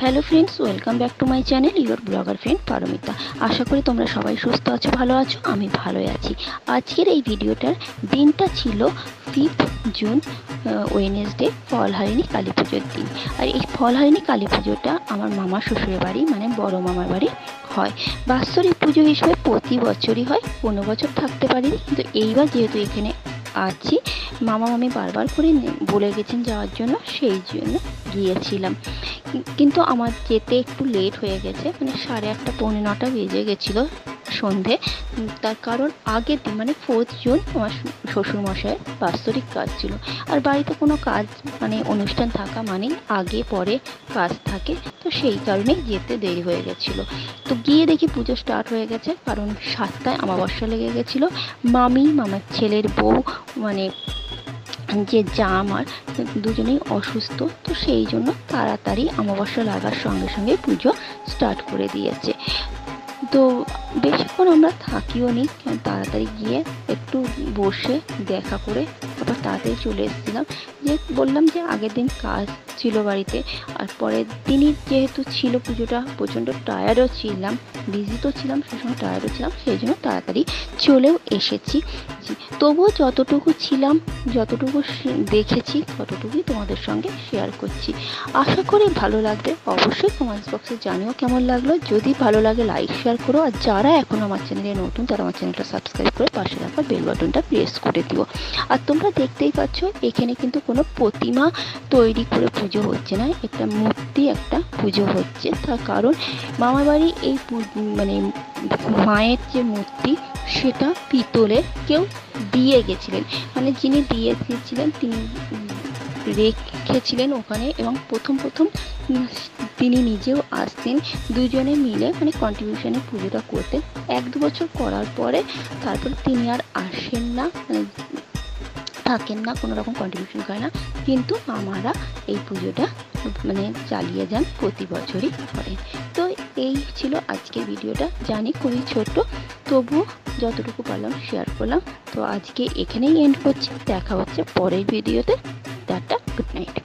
Hello friends, welcome back to my channel your blogger friend Paromita. আশা করি তোমরা সবাই সুস্থ আছো, ভালো আছো। আমি ভালোই আছি। আজকের এই ভিডিওটার দিনটা ছিল 5 জুন, ওয়েডনেসডে, ফলহারিণী কালী পুজোর দিন। আর এই ফলহারিণী কালী পুজোটা আমার মামার শ্বশুরের বাড়ি, মানে বড় মামার বাড়ি হয়। বাৎসরিক পুজো হিসেবে প্রতি বছরই হয়, কোনো বছর থাকতে পারিনি, কিন্তু এইবার যেহেতু এখানে আছি, মামা মামি বারবার করে বলে গেছেন যাওয়ার জন্য, সেই জন্য গিয়েছিলাম। কিন্তু আমার যেতে একটু লেট হয়ে গেছে, মানে 8:30 পৌনে 9টা বেজে গেছিলো সন্ধে। তার কারণ আগের দিন মানে 4 জুন আমার শ্বশুরমশাইয়ের বাৎসরিক কাজ ছিল। আর বাড়িতে কোনো কাজ মানে অনুষ্ঠান থাকা মানে আগে পরে কাজ থাকে, তো সেই কারণে যেতে দেরি হয়ে গেছিলো। তো গিয়ে দেখি পুজো স্টার্ট হয়ে গেছে, কারণ 7টায় আমাবস্যা লেগে গেছিলো। মামার ছেলের বউ, মানে যে যা আমার, দুজনেই অসুস্থ, তো সেই জন্য তাড়াতাড়ি আমাবস্যা লাগার সঙ্গে সঙ্গে পুজো স্টার্ট করে দিয়েছে। তো বেশিক্ষণ আমরা থাকিও নি, তাড়াতাড়ি গিয়ে একটু বসে দেখা করে আবার তাড়াতাড়ি চলে এসেছিলাম। যে বললাম যে আগের দিন কাজ ছিল বাড়িতে, আর পরের দিনই যেহেতু ছিল পুজোটা, প্রচণ্ড টায়ার্ডও ছিলাম, বিজি তো ছিলাম, সেই সময় টায়ার্ডও ছিলাম, সেই জন্য তাড়াতাড়ি চলেও এসেছি। তবুও যতটুকু ছিলাম, যতটুকু দেখেছি, ততটুকুই তোমাদের সঙ্গে শেয়ার করছি। আশা করি ভালো লাগবে। অবশ্যই কমেন্টস বক্সে জানিও কেমন লাগলো। যদি ভালো লাগে লাইক শেয়ার করো, আর যারা এখন আমার চ্যানেলে নতুন তারা আমার চ্যানেলটা সাবস্ক্রাইব করে পাশে রাখা বেল বাটনটা প্রেস করে দিও। আর তোমরা দেখতেই পাচ্ছ এখানে কিন্তু কোনো প্রতিমা তৈরি করে পুজো হচ্ছে না, একটা মূর্তি, একটা পুজো হচ্ছে। তার কারণ মামার বাড়ি এই মানে মায়ের যে মূর্তি, সেটা পিতলের কেউ দিয়ে গেছিলেন, মানে যিনি দিয়ে গেছিলেন তিনি রেখেছিলেন ওখানে, এবং প্রথম তিনি নিজেও আসতেন। দুজনে মিলে মানে কন্ট্রিবিউশনে পুজোটা করতেন। 1-2 বছর করার পরে তারপর তিনি আর আসেন না, মানে থাকেন না, কোনো রকম কন্ট্রিবিউশন করে না, কিন্তু আমরা এই পুজোটা মানে চালিয়ে যান, প্রতি বছরই করেন। তো এই ছিল আজকের ভিডিওটা, জানি খুবই ছোট, তবু যতটুকু পারলাম শেয়ার করলাম। তো আজকে এখানেই এন্ড করছি, দেখা হচ্ছে পরের ভিডিওতে। Tata, good night.